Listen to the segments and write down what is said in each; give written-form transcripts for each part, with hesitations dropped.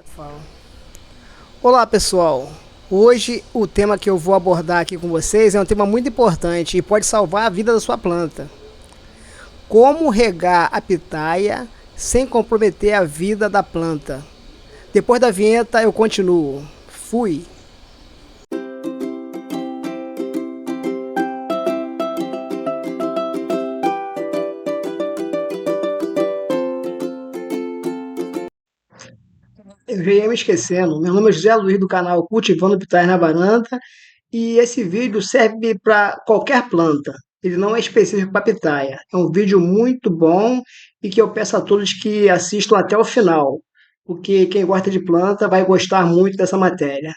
Fala. Olá pessoal, hoje o tema que eu vou abordar aqui com vocês é um tema muito importante e pode salvar a vida da sua planta. Como regar a pitaia sem comprometer a vida da planta. Depois da vinheta eu continuo. Fui! Eu já ia me esquecendo. Meu nome é José Luiz do canal Cultivando Pitaias na Varanda e esse vídeo serve para qualquer planta. Ele não é específico para pitaia. É um vídeo muito bom e que eu peço a todos que assistam até o final, porque quem gosta de planta vai gostar muito dessa matéria.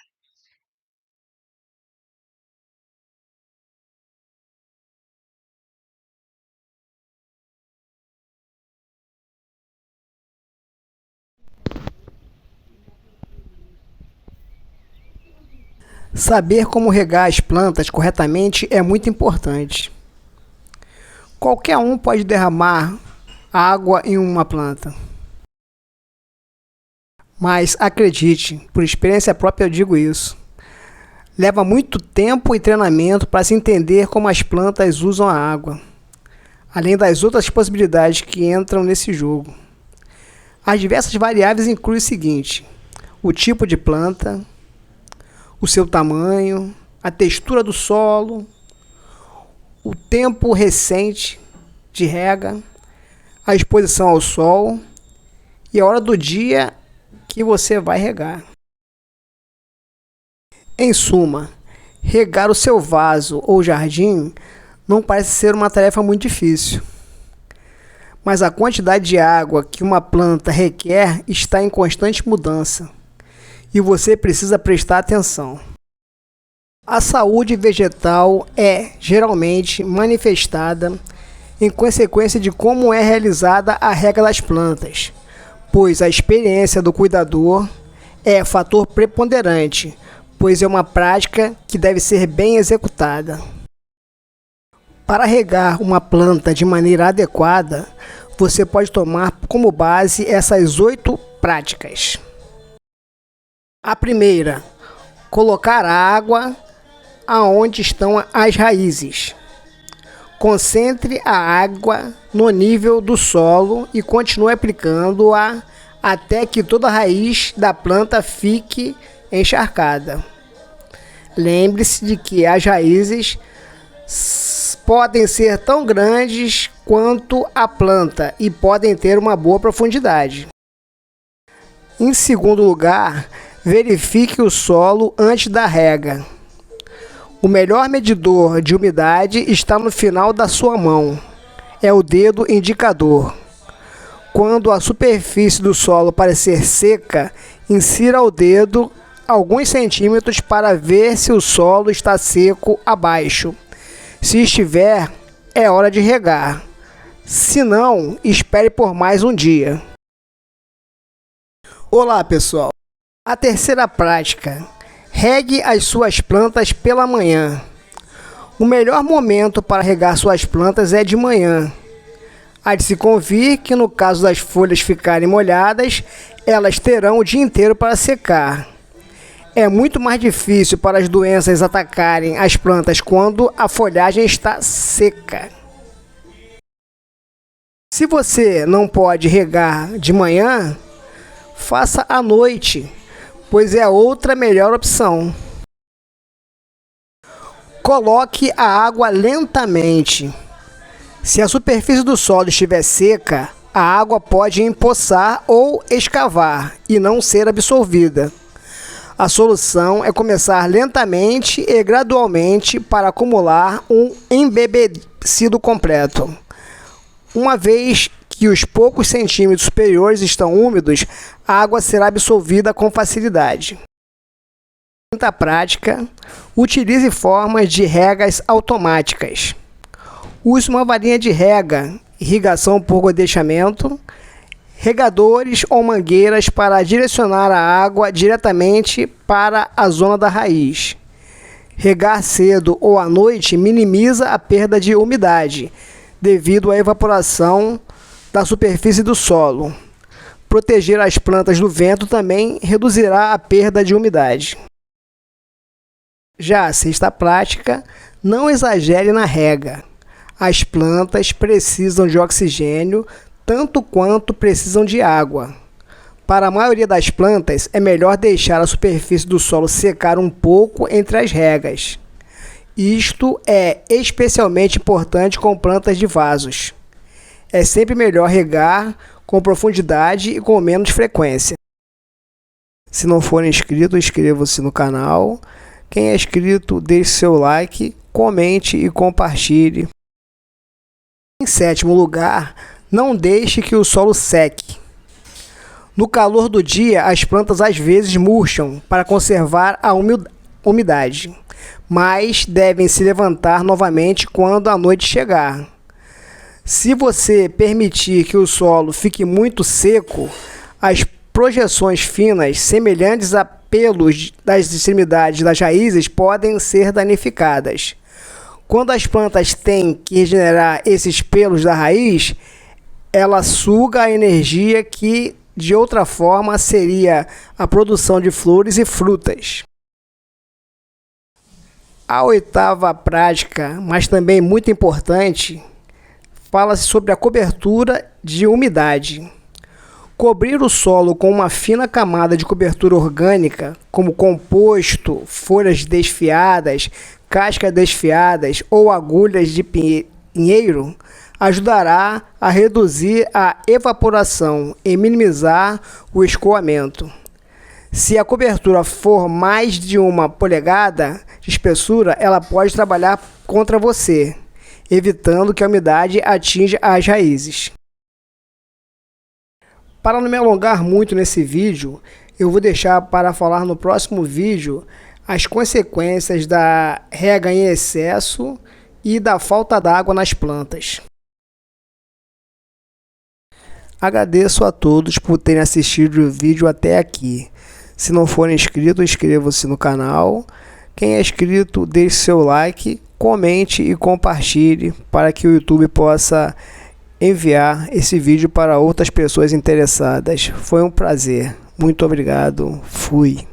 Saber como regar as plantas corretamente é muito importante. Qualquer um pode derramar água em uma planta. Mas acredite, por experiência própria eu digo isso. Leva muito tempo e treinamento para se entender como as plantas usam a água, além das outras possibilidades que entram nesse jogo. As diversas variáveis incluem o seguinte: o tipo de planta, o seu tamanho, a textura do solo, o tempo recente de rega, a exposição ao sol e a hora do dia que você vai regar. Em suma, regar o seu vaso ou jardim não parece ser uma tarefa muito difícil, mas a quantidade de água que uma planta requer está em constante mudança e você precisa prestar atenção. A saúde vegetal é geralmente manifestada em consequência de como é realizada a rega das plantas, pois a experiência do cuidador é fator preponderante, pois é uma prática que deve ser bem executada. Para regar uma planta de maneira adequada, você pode tomar como base essas 8 práticas. A primeira, colocar água aonde estão as raízes. Concentre a água no nível do solo e continue aplicando-a até que toda a raiz da planta fique encharcada. Lembre-se de que as raízes podem ser tão grandes quanto a planta e podem ter uma boa profundidade. Em segundo lugar, verifique o solo antes da rega. O melhor medidor de umidade está no final da sua mão. É o dedo indicador. Quando a superfície do solo parecer seca, insira o dedo alguns centímetros para ver se o solo está seco abaixo. Se estiver, é hora de regar. Se não, espere por mais um dia. Olá, pessoal. A terceira prática: regue as suas plantas pela manhã. O melhor momento para regar suas plantas é de manhã. Há de se convir que no caso das folhas ficarem molhadas, elas terão o dia inteiro para secar. É muito mais difícil para as doenças atacarem as plantas quando a folhagem está seca. Se você não pode regar de manhã, faça à noite, pois é outra melhor opção. Coloque a água lentamente. Se a superfície do solo estiver seca, a água pode empoçar ou escavar e não ser absorvida. A solução é começar lentamente e gradualmente para acumular um embebecido completo. Uma vez que os poucos centímetros superiores estão úmidos, a água será absorvida com facilidade. Quinta prática: utilize formas de regas automáticas. Use uma varinha de rega, irrigação por godechamento, regadores ou mangueiras para direcionar a água diretamente para a zona da raiz. Regar cedo ou à noite minimiza a perda de umidade, devido à evaporação da superfície do solo. Proteger as plantas do vento também reduzirá a perda de umidade. Já a sexta prática, não exagere na rega. As plantas precisam de oxigênio tanto quanto precisam de água. Para a maioria das plantas, é melhor deixar a superfície do solo secar um pouco entre as regas. Isto é especialmente importante com plantas de vasos. É sempre melhor regar com profundidade e com menos frequência. Se não for inscrito, inscreva-se no canal. Quem é inscrito, deixe seu like, comente e compartilhe. Em sétimo lugar, não deixe que o solo seque. No calor do dia, as plantas às vezes murcham para conservar a umidade, mas devem se levantar novamente quando a noite chegar. Se você permitir que o solo fique muito seco, as projeções finas, semelhantes a pelos das extremidades das raízes, podem ser danificadas. Quando as plantas têm que regenerar esses pelos da raiz, ela suga a energia que, de outra forma, seria a produção de flores e frutas. A oitava prática, mas também muito importante, fala-se sobre a cobertura de umidade. Cobrir o solo com uma fina camada de cobertura orgânica, como composto, folhas desfiadas, cascas desfiadas ou agulhas de pinheiro, ajudará a reduzir a evaporação e minimizar o escoamento. Se a cobertura for mais de 1 polegada de espessura, ela pode trabalhar contra você, evitando que a umidade atinja as raízes. Para não me alongar muito nesse vídeo, eu vou deixar para falar no próximo vídeo as consequências da rega em excesso e da falta d'água nas plantas. Agradeço a todos por terem assistido o vídeo até aqui. Se não forem inscritos, inscreva-se no canal. Quem é inscrito, deixe seu like, comente e compartilhe para que o YouTube possa enviar esse vídeo para outras pessoas interessadas. Foi um prazer. Muito obrigado. Fui.